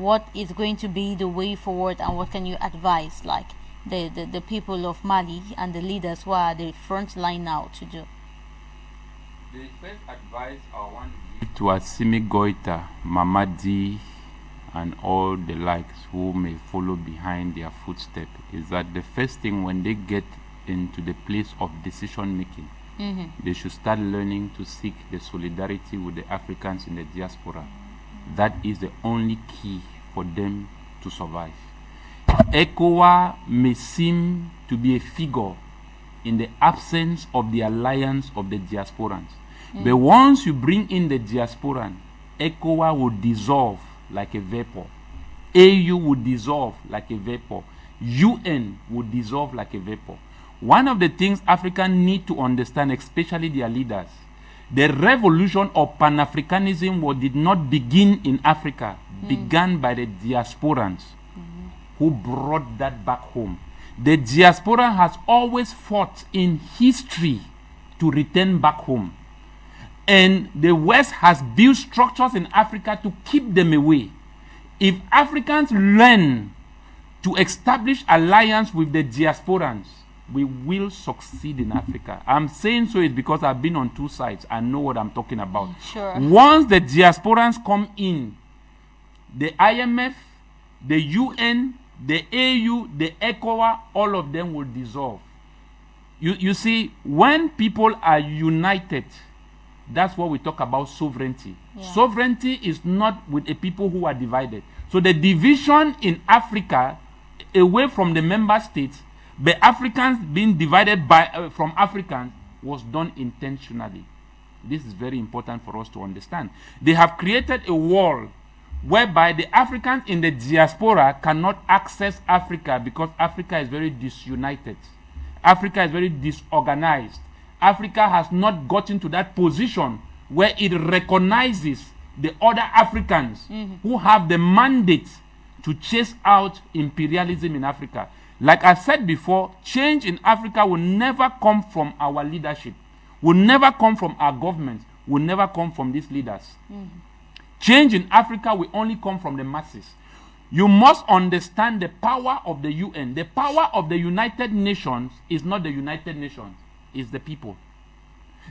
what is going to be the way forward, and what can you advise, like the people of Mali and the leaders who are the front line now to do? The first advice I want to give to Assimi Goita, Mamadi, and all the likes who may follow behind their footsteps is that the first thing when they get into the place of decision making, they should start learning to seek the solidarity with the Africans in the diaspora. That is the only key for them to survive. ECOWAS may seem to be a figure in the absence of the alliance of the diasporans. But once you bring in the diasporan, ECOWAS will dissolve like a vapor. AU will dissolve like a vapor. UN will dissolve like a vapor. One of the things Africans need to understand, especially their leaders, the revolution of Pan-Africanism did not begin in Africa, began by the diasporans who brought that back home. The diaspora has always fought in history to return back home. And the West has built structures in Africa to keep them away. If Africans learn to establish alliance with the diasporans, we will succeed in Africa. I'm saying so is because I've been on two sides. I know what I'm talking about. Sure. Once the diasporans come in, the IMF, the UN, the AU, the ECOWAS, all of them will dissolve. You see, when people are united, that's what we talk about sovereignty. Yeah. Sovereignty is not with the people who are divided. So the division in Africa away from the member states, the Africans being divided from Africans, was done intentionally. This is very important for us to understand. They have created a wall whereby the Africans in the diaspora cannot access Africa because Africa is very disunited. Africa is very disorganized. Africa has not gotten to that position where it recognizes the other Africans who have the mandate to chase out imperialism in Africa. Like I said before, change in Africa will never come from our leadership, will never come from our government, will never come from these leaders. Change in Africa will only come from the masses. You must understand the power of the UN. The power of the United Nations is not the United Nations, it's the people.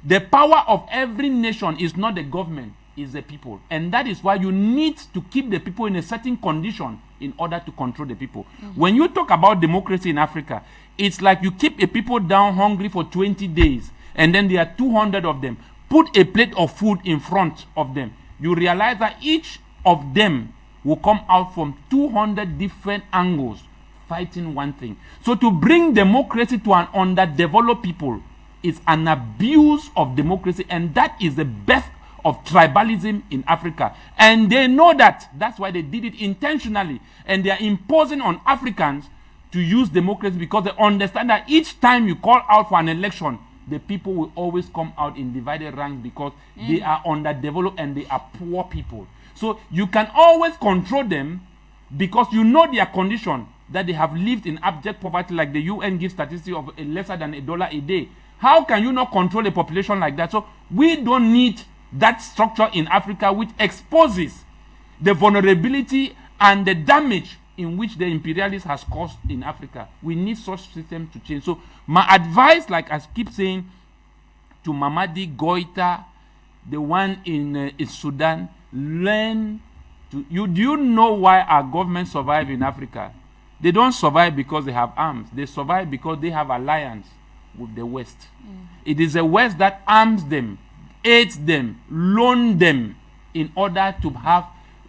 The power of every nation is not the government, it's the people. And that is why you need to keep the people in a certain condition in order to control the people. When you talk about democracy in Africa, it's like you keep a people down hungry for 20 days, and then there are 200 of them. Put a plate of food in front of them. You realize that each of them will come out from 200 different angles fighting one thing. So to bring democracy to an underdeveloped people is an abuse of democracy, and that is the birth of tribalism in Africa. And they know that. That's why they did it intentionally. And they are imposing on Africans to use democracy because they understand that each time you call out for an election, the people will always come out in divided ranks because they are underdeveloped and they are poor people. So you can always control them because you know their condition, that they have lived in abject poverty, like the UN gives statistics of lesser than $1 a day. How can you not control a population like that? So we don't need that structure in Africa which exposes the vulnerability and the damage in which the imperialist has caused in Africa. We need such system to change. So my advice, like I keep saying, to Mamadi Goita, the one in Sudan, learn to... Do you know why our government survive in Africa? They don't survive because they have arms. They survive because they have alliance with the West. It is the West that arms them, aids them, loan them in order to have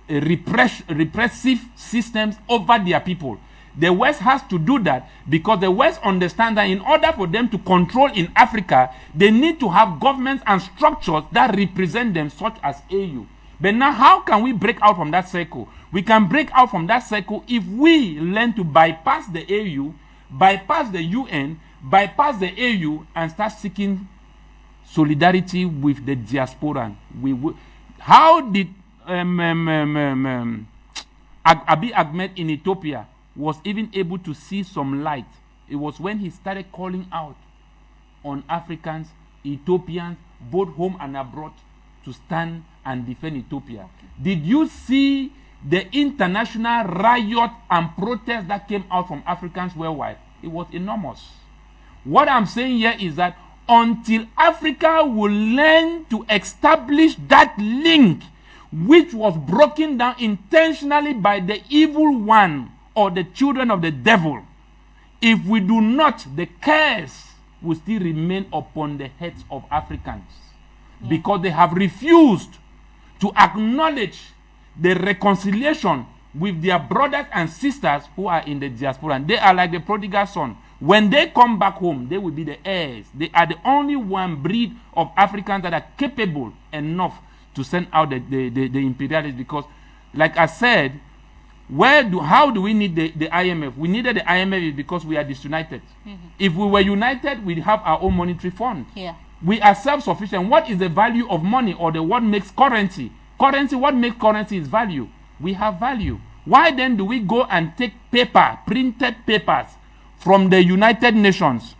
repressive systems over their people. The West has to do that because the West understands that in order for them to control in Africa, they need to have governments and structures that represent them, such as AU. But now, how can we break out from that circle? We can break out from that circle if we learn to bypass the AU, bypass the UN, bypass the AU, and start seeking solidarity with the diaspora. How did Abiy Ahmed in Ethiopia was even able to see some light? It was when he started calling out on Africans, Ethiopians, both home and abroad, to stand and defend Ethiopia. Did you see the international riot and protest that came out from Africans worldwide, it was enormous. What I'm saying here is that until Africa will learn to establish that link which was broken down intentionally by the evil one or the children of the devil, if we do not, the curse will still remain upon the heads of Africans, because they have refused to acknowledge the reconciliation with their brothers and sisters who are in the diaspora. And they are like the prodigal son. When they come back home, they will be the heirs. They are the only one breed of Africans that are capable enough to send out the imperialists. Because, like I said, how do we need the IMF? We needed the IMF because we are disunited. If we were united, we'd have our own monetary fund. We are self-sufficient. What is the value of money, or what makes currency? What makes currency is value. We have value. Why then do we go and take paper, printed papers, from the United Nations,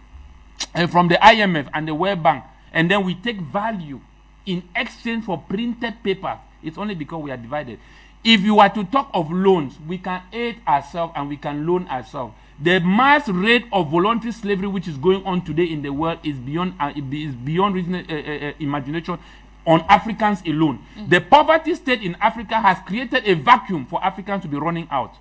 from the IMF and the World Bank, and then we take value in exchange for printed paper? It's only because we are divided. If you are to talk of loans, we can aid ourselves and we can loan ourselves. The mass rate of voluntary slavery which is going on today in the world is beyond imagination on Africans alone. The poverty state in Africa has created a vacuum for Africans to be running out,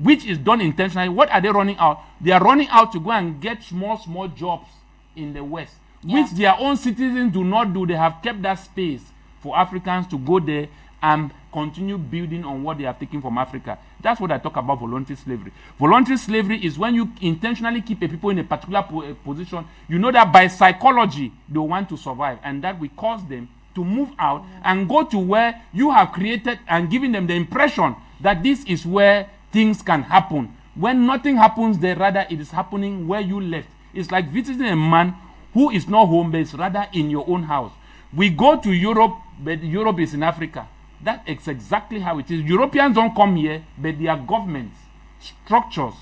which is done intentionally. What are they running out? They are running out to go and get small jobs in the West, which their own citizens do not do. They have kept that space for Africans to go there and continue building on what they have taken from Africa. That's what I talk about voluntary slavery. Voluntary slavery is when you intentionally keep a people in a particular position. You know that by psychology they want to survive, and that will cause them to move out and go to where you have created and giving them the impression that this is where things can happen. When nothing happens there, rather it is happening where you left. It's like visiting a man who is not home-based, rather in your own house. We go to Europe, but Europe is in Africa. That is exactly how it is. Europeans don't come here, but their governments, structures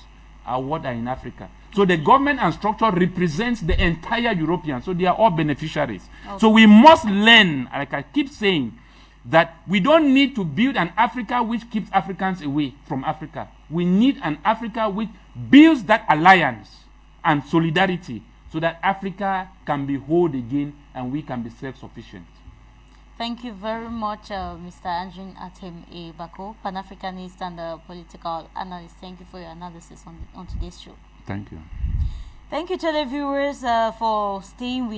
are what are in Africa. So the government and structure represents the entire European. So they are all beneficiaries. So we must learn, like I keep saying, that we don't need to build an Africa which keeps Africans away from Africa. We need an Africa which builds that alliance and solidarity so that Africa can be whole again and we can be self-sufficient. Thank you very much, Mr. Andrew Atem A. Bako, Pan-Africanist and political analyst. Thank you for your analysis on today's show. Thank you. Thank you, televiewers, for staying with